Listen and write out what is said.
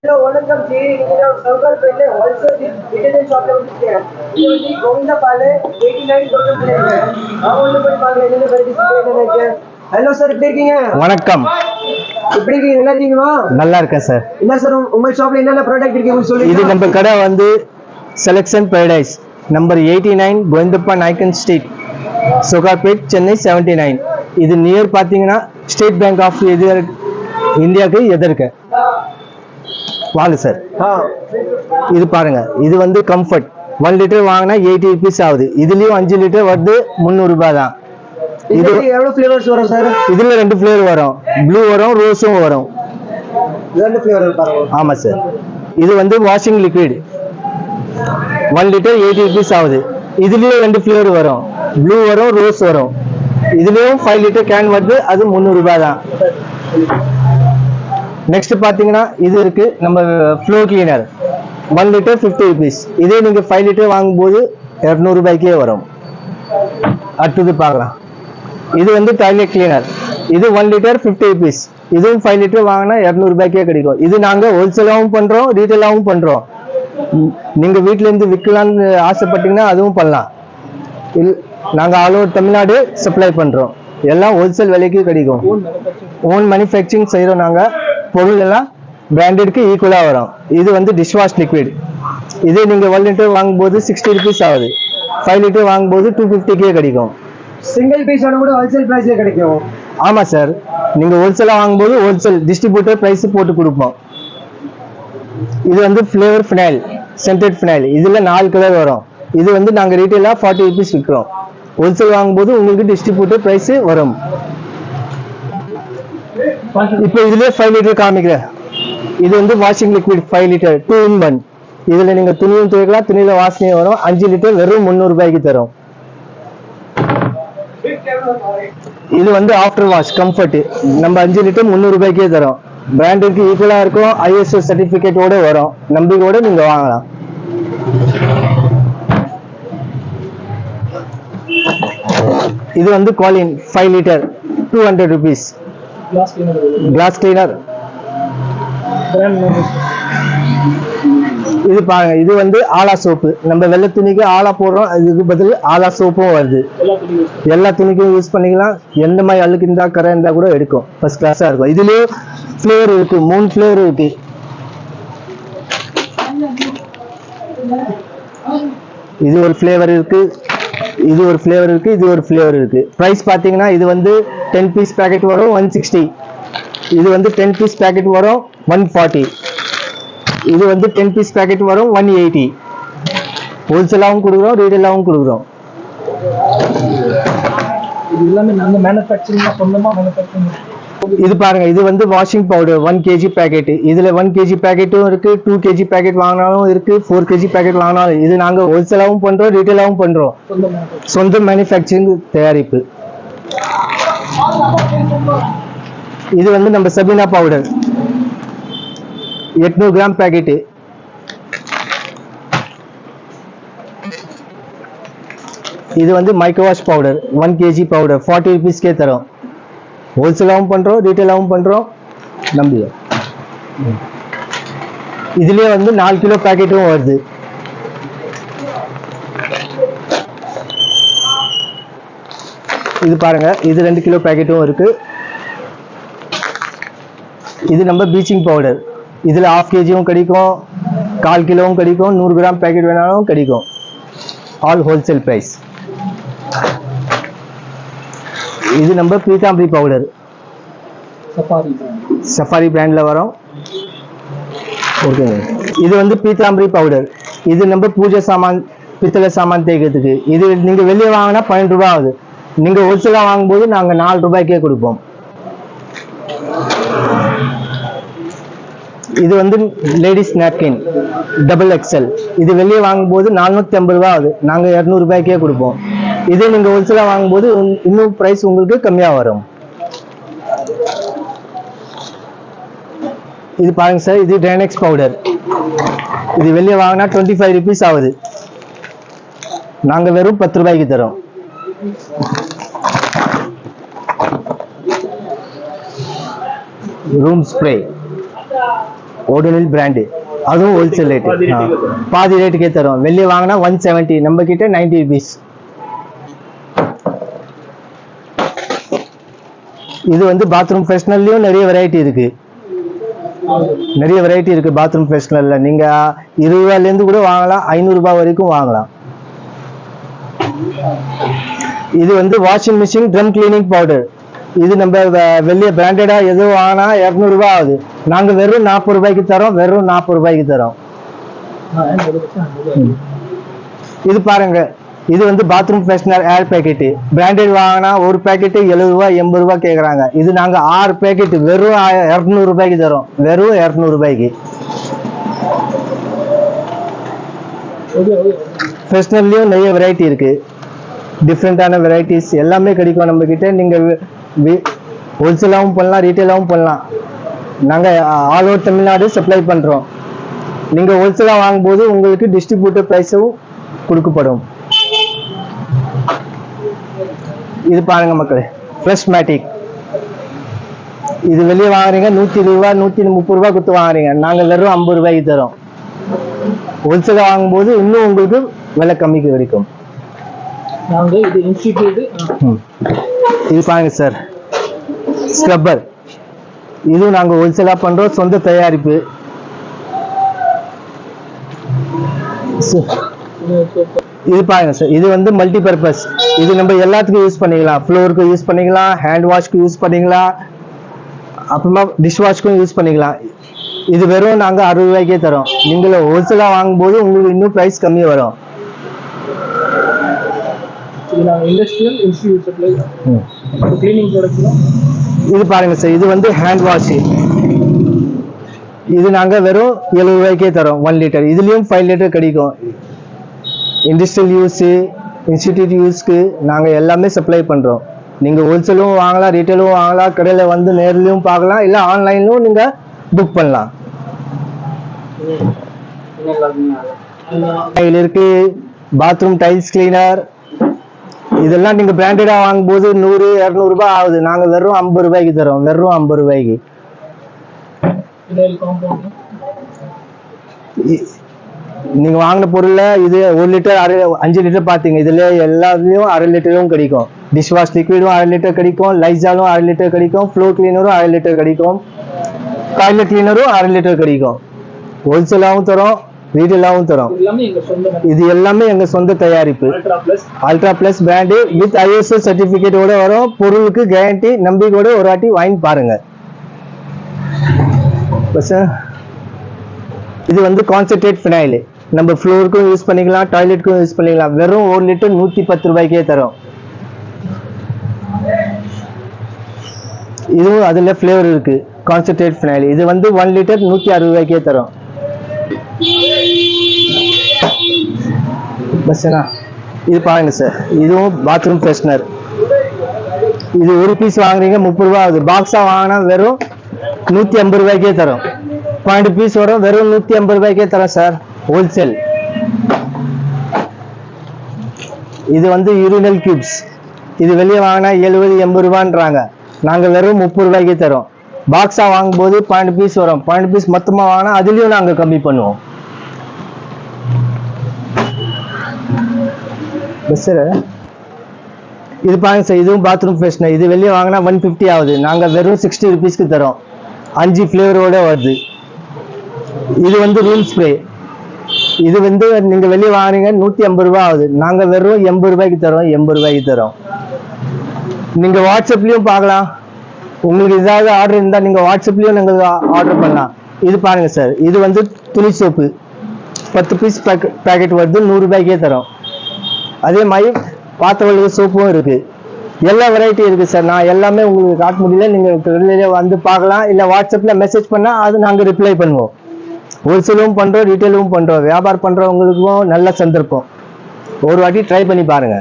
Hello वणक्कम जी నేను సౌకర్ పెళ్ళే wholesale detergent shop లో ఉంటున్నాను ఇది గోవింద పాలే 89 கொடுக்கறேன் அவங்க போய் பாருங்க என்ன வெரைட்டி ஹலோ சார் எப்படி இருக்கீங்க வணக்கம். எப்படி இருக்கீங்க நல்லா இருக்கீங்களா நல்லா இருக்கேன் சார். என்ன சார் உங்க ஷாப்ல என்னென்ன ப்ராடக்ட் இருக்கு சொல்லுங்க இது நம்ம கடை வந்து செலக்ஷன் paradise நம்பர் 89 கோவிந்தப்பா நாயக்கன் ஸ்ட்ரீட் சுகார்பேட் சென்னை 79. இது நியர் பார்த்தீங்கன்னா ஸ்டேட் பேங்க் ஆஃப் இந்தியாவுக்கு எதிர்க்க வாங்க சார். இது பாருங்க, இது வந்து கம்ஃபர்ட் 1 லிட்டர் வாங்கினா 80 rupees ஆகுது. இதுலயும் 5 லிட்டர் வருது 300 ரூபாய் தான். இது எவ்வளவு ஃபிளேவர்ஸ் வரும் சார்? இதுல 2 ஃபிளேவர் வரும், ப்ளூ வரும், ரோஸும் வரும். 2 ஃபிளேவர் பாருங்க. ஆமா சார். இது வந்து வாஷிங் லிக்விட் 1 லிட்டர் 80 rupees ஆகுது. இதுலயும் 2 ஃபிளேவர் வரும், ப்ளூ வரும், ரோஸ் வரும். இதுலயும் 5 லிட்டர் கேன் வருது, அது 300 ரூபாய் தான். நெக்ஸ்ட் பாத்தீங்கன்னா இது இருக்கு நம்ம ஃப்ளோர் கிளீனர் 1 லிட்டர் 50 rupees. இதே நீங்க 5 லிட்டர் வாங்கும்போது 200 ரூபாய்க்கே வரும். அடுத்தது பார்க்கலாம். இது வந்து டாய்லெட் கிளீனர், இது 1 லிட்டர் 50 rupees. இதுவும் 5 லிட்டர் வாங்கினா 200 ரூபாய்க்கே கிடைக்கும். இது நாங்க ஹோல்சேலாவும் பண்றோம், ரீட்டைலாவும் பண்றோம். நீங்க வீட்ல இருந்து விற்கலாம்னு ஆசைப்பட்டீங்கன்னா அதுவும் பண்ணலாம். நாங்க ஆல் ஓவர் தமிழ்நாடு சப்ளை பண்றோம். எல்லாம் ஹோல்சேல் விலைக்கு கிடைக்கும். ஓன் மேனுஃபேக்சரிங் செய்யறோம். நாங்க பொருள் எல்லாம் பிராண்டட்க்கு ஈக்குவலா வரும். இது வந்து டிஷ் வாஷ் லிக்விட். இதே நீங்க 1 லிட்டர் வாங்கும்போது 60 rupees ஆகுது. 5 லிட்டர் வாங்கும்போது 250 கிடைக்கும். சிங்கிள் பீஸ் கூட ஹோல்சேல் பிரைஸ்ல கிடைக்கும். ஆமா சார், நீங்க ஹோல்சேலா வாங்கும்போது ஹோல்சேல் டிஸ்ட்ரிபியூட்டர் பிரைஸ் போட்டு கொடுப்போம். இது வந்து ஃபிளேவர் ஃபினைல், சென்டட் ஃபினைல். இதுல 4 கலர் வரும். இது வந்து நாங்க ரீட்டைலா 40 rupees விற்கிறோம். ஹோல்சேல் வாங்கும்போது உங்களுக்கு டிஸ்ட்ரிபியூட்டர் பிரைஸ் வரும். இப்போ இதுலயே 5 லிட்டர் காமிக்கிறேன். இது வந்து வாஷிங் லிக்விட் 5 லிட்டர் 2 in 1. இதுல நீங்க துணியும் துவைக்கலாம், துணியில வாசனையும் வரும். 5 லிட்டர் வெறும் 300 ரூபாய்க்கு தரும். இது வந்து ஆஃப்டர் வாஷ் கம்ஃபர்ட், நம்ம 5 லிட்டர் 300 ரூபாய்க்கே தரும். பிராண்டுக்கு ஈக்குவலா இருக்கும், ISO சர்டிபிகேட்டோட வரும். நம்பிக்கையோட நீங்க வாங்கலாம். இது வந்து காலின் 5 லிட்டர் 200 rupees. Class cleaner. இது பாருங்க, இது வந்து ஆலா சோப்பு. நம்ம வெள்ளை துணிக்கு ஆலா போடுறோம், இதுக்கு பதில் ஆலா சோப்பும் வருது. எல்லா துணிக்கும் யூஸ் பண்ணிக்கலாம். எந்த மாதிரி அழுக்கு இருந்தா கரை இருந்தா கூட எடுக்கும். ஃபர்ஸ்ட் கிளாஸா இருக்கும். இதுலயே ஃபிளேவர் இருக்கு, 3 ஃபிளேவர் இருக்கு. இது ஒரு ஃபிளேவர் இருக்கு, இது ஒரு ஃபிளேவர் இருக்கு, இது ஒரு ஃபிளேவர் இருக்கு. பிரைஸ் பாத்தீங்கன்னா இது வந்து 10 பீஸ் பேக்கெட் வரும் 160. இது வந்து 10 பீஸ் பேக்கெட் வரும் 140. இது வந்து 10 பீஸ் பேக்கெட் வரும் 180. ஹோல்சேலாவும் கொடுக்குறோம், ரீட்டைலாவும் கொடுக்குறோம். இது எல்லாமே நாங்க மேனுஃபேக்சரிங் சொந்தமா மேனுஃபேக்சரிங். இது பாருங்க, இது வந்து வாஷிங் பவுடர் 1 kg பேக்கெட். இதுல 1 kg பேக்கெட்டும் இருக்கு, 2 kg பேக்கெட் வாங்கினாலும் இருக்கு, 4 kg பேக்கெட் வாங்கினாலும். இது நாங்க ஹோல்சேலாவும் பண்றோம், ரீட்டைலாவும் பண்றோம். சொந்த மேனுஃபேக்சரிங் தயாரிப்பு. இது வந்து நம்ம சபீனா பவுடர் 800 கிராம் பேக்கெட். இது வந்து micro wash powder 1 kg powder 40 rupeesக்கே தரும். ஹோல்சேலாவும் பண்றோம், ரீட்டைலாவும் பண்றோம். நம்பிக்கை. இதுலயே வந்து 4 கிலோ பேக்கெட்டும் வருது. இது பாருங்க, இது 2 கிலோ பேக்கெட்டும் இருக்கு. இது நம்ம ப்ளீச்சிங் பவுடர். இதுல 1/2 kgவும் கிடைக்கும், 1/4 கிலோவும் கிடைக்கும், 100 கிராம் பேக்கெட் வேணாலும் கிடைக்கும். All wholesale price. இது நம்ம பீதாம்பரி பவுடர் சஃபாரி பிராண்ட்ல வரும். ஓகேங்க. இது வந்து பீதாம்பரி பவுடர். இது நம்ம பூஜை சாமான், பித்தளை சாமான் தேய்க்கிறதுக்கு. இது நீங்க வெளியே வாங்கினா 12 ரூபாய் ஆகுது. நீங்க ஹோல்சேலா வாங்கும்போது நாங்க 4 ரூபாய்க்கே கொடுப்போம். இது வந்து லேடிஸ் நாப்கின் XXL. இது வெளியே வாங்கும்போது 450 ரூபாய் ஆகுது. நாங்க 200 ரூபாய்க்கே கொடுப்போம். இதே நீங்க ஹோல்சேலா வாங்கும்போது இன்னும் பிரைஸ் உங்களுக்கு கம்மியா வரும். இது பாருங்க சார், இது ட்ரைனெக்ஸ் பவுடர். இது வெளியே வாங்கினா 25 rupees ஆகுது. நாங்க வெறும் 10 ரூபாய்க்கு தரோம். ரூம் ஸ்ப்ரே ஓடோனில் பிராண்டு, அதுவும் ஹோல்சேல் ரேட், பாதி ரேட்டுக்கே தரும். வெளியே வாங்கினா 170, நம்ம கிட்ட 90 rupees. இது வந்து பாத்ரூம் ஃப்ரெஷ்னர்லயும் நிறைய வெரைட்டி இருக்கு, பாத்ரூம் ஃப்ரெஷ்னர்ல. நீங்க 20 ரூபாயில இருந்து கூட வாங்கலாம், 500 ரூபாய் வரைக்கும் வாங்கலாம். இது வந்து washing machine drum cleaning powder. இது நம்ம வெளியே பிராண்டடா எதுவும் வாங்கினா 200 ரூபாய் ஆகுது, நாங்க வெறும் 40 ரூபாய்க்கு தரோம், வெறும் 40 ரூபாய்க்கு தரோம். இது பாருங்க, இது வந்து பாத்ரூம் ஃப்ரெஷ்னர் ஏர் பேக்கெட். பிராண்டட் வாங்கினா ஒரு பேக்கெட் 70 ரூபாய் 80 ரூபாய் கேக்குறாங்க. இது நாங்க 6 பேக்கெட் வெறும் 200 ரூபாய்க்கு தரோம், வெறும் 200 ரூபாய்க்கு. ஃப்ரெஷ்னர்லயும் நிறைய வெரைட்டி இருக்கு, டிஃப்ரெண்டான வெரைட்டிஸ் எல்லாமே கிடைக்கும் நம்ம கிட்ட. நீங்க ஹோல்சேலாகவும் பண்ணலாம், ரீட்டைலாகவும் பண்ணலாம். நாங்க ஆல் ஓவர் தமிழ்நாடு சப்ளை பண்றோம். நீங்க ஹோல்சேலா வாங்கும்போது உங்களுக்கு டிஸ்ட்ரிபியூட்டர் பிரைஸும் கொடுக்கப்படும். இது பாருங்க மக்களே, ஃப்ரெஷ் மேட்டிக். இது வெளியே வாங்குறீங்க 120 ரூபாய் 130 ரூபாய் கொடுத்து வாங்குறீங்க, நாங்க வெறும் 50 ரூபாய்க்கு தரோம். ஹோல்சேலா வாங்கும்போது இன்னும் உங்களுக்கு விலை கம்மிக்கு கிடைக்கும். இது பாருங்க சார், ஸ்க்ரப்பர். இதுவும் நாங்க ஹோல்சேலா பண்றோம், சொந்த தயாரிப்பு. இது பாருங்க சார், இது வந்து மல்டி பர்பஸ். இது நம்ம எல்லாத்துக்கும் யூஸ் பண்ணிக்கலாம், ஃப்ளோருக்கு யூஸ் பண்ணிக்கலாம், ஹேண்ட் வாஷ்க்கு யூஸ் பண்ணிக்கலாம், அப்புறமா டிஷ் வாஷ்க்கும் யூஸ் பண்ணிக்கலாம். இது வெறும் நாங்க 60 ரூபாய்க்கே தரோம். நீங்கள ஹோல்சேலா வாங்கும்போது உங்களுக்கு இன்னும் பிரைஸ் கம்மி வரும். இது பாருங்க சார், இது வந்து ஹேண்ட் வாஷ். இது நாங்க வெறும் 70 ரூபாய்க்கே தரோம், 1 லிட்டர். இதுலயும் 5 லிட்டர் கிடைக்கும். இண்டஸ்ட்ரியல் யூஸ், இன்ஸ்டிடியூட் யூஸ்க்கு நாங்க எல்லாமே சப்ளை பண்றோம். நீங்க ஹோல்சேலும் வாங்கலாம், ரீட்டைலும் வாங்கலாம், கடையில வந்து நேர்லயும் பார்க்கலாம், இல்ல ஆன்லைன்லயும் நீங்க புக் பண்ணலாம். இருக்கு பாத்ரூம் டைல்ஸ் கிளீனர். இதெல்லாம் நீங்க பிராண்டடா வாங்கும்போது 100 200 ரூபாய் ஆகுது, நாங்க வெறும் 50 ரூபாய்க்கு தரோம், வெறும் 50 ரூபாய்க்கு. நீங்க வாங்கின பொருள்ல இது 1 லிட்டர் 5 லிட்டர் பாத்தீங்க, இதுல எல்லாத்துலயும் 1/2 லிட்டரும் கிடைக்கும். டிஷ் வாஷ் லிக்விடும் 1/2 லிட்டர் கிடைக்கும், லைசாலும் 1/2 லிட்டர் கிடைக்கும், ஃப்ளோர் கிளீனரும் 1/2 லிட்டர் கிடைக்கும், டாய்லெட் கிளீனரும் 1/2 லிட்டர் கிடைக்கும். ஹோல்சேலாவும் தரோம், ரீட்டைலாவும் தரோம். இது எல்லாமே எங்க சொந்த தயாரிப்பு. Ultra plus brand with ISO சர்டிபிகேட்டோட வரும். பொருளுக்கு கேரண்டி, நம்பிக்கையோட ஒரு வாட்டி வாங்கி பாருங்க. இது வந்து கான்சென்ட்ரேட் ஃபினைல். நம்ம ஃப்ளோருக்கும் யூஸ் பண்ணிக்கலாம், டாய்லெட்டுக்கும் யூஸ் பண்ணிக்கலாம். வெறும் 1 லிட்டர் 110 ரூபாய்க்கே தரோம். இதுவும் அதுல ஃபிளேவர் இருக்கு, கான்சென்ட்ரேட் ஃபினைல். இது வந்து 1 லிட்டர் 160 ரூபாய்க்கே தரோம். இது பாருங்க சார், இதுவும் பாத்ரூம் ஃப்ரெஷ்னர். இது ஒரு பீஸ் வாங்குறீங்க 30 ரூபாய் ஆகுது, பாக்ஸா வாங்கினா வெறும் 150 ரூபாய்க்கே தரோம். 12 பீஸ் வரும், வெறும் 150 ரூபாய்க்கே தரோம் சார், ஹோல்சேல். இது வந்து யூரினல் கியூப்ஸ். இது வெளியே வாங்கினா 70 80 ரூபான்றாங்க, நாங்க வெறும் 30 ரூபாய்க்கே தரோம். பாக்ஸா வாங்கும்போது 12 பீஸ் வரும், 12 பீஸ் மொத்தமா வாங்கினா அதுலயும் நாங்க கம்மி பண்ணுவோம். இது பாருங்க சார், இதுவும் பாத்ரூம் ஃப்ரெஷ்னர். இது வெளியே வாங்கினா 150 ஆகுது, நாங்க வெறும் 60 ருபீஸ்க்கு தரோம். 5 ஃபிளேவரோட வருது. இது வந்து ரூம் ஸ்ப்ரே. இது வந்து நீங்க வெளியே வாங்குறீங்க 150 ரூபாய் ஆகுது, நாங்க வெறும் 80 ரூபாய்க்கு தரோம், 80 ரூபாய்க்கு தரோம். நீங்க வாட்ஸ்அப்லயும் பார்க்கலாம், உங்களுக்கு ஏதாவது ஆர்டர் இருந்தா நீங்க வாட்ஸ்அப்லயும் நீங்க ஆர்டர் பண்ணலாம். இது பாருங்க சார், இது வந்து துணி சோப்பு 10 பீஸ் பேக்கெட் வருது, 100 ரூபாய்க்கே தரோம். அதே மாதிரி பாத்திரம் சோப்பும் இருக்கு, எல்லா வெரைட்டி இருக்கு சார். நான் எல்லாமே உங்களுக்கு காட்ட முடியல, நீங்க வந்து பார்க்கலாம், இல்ல வாட்ஸ்அப்ல மெசேஜ் பண்ணா அது நாங்க ரிப்ளை பண்ணுவோம். ஹோல்சேலும் பண்றோம், ரீட்டைலும் பண்றோம். வியாபாரம் பண்றவங்களுக்கும் நல்ல சந்தர்ப்பம். ஒரு வாட்டி ட்ரை பண்ணி பாருங்க.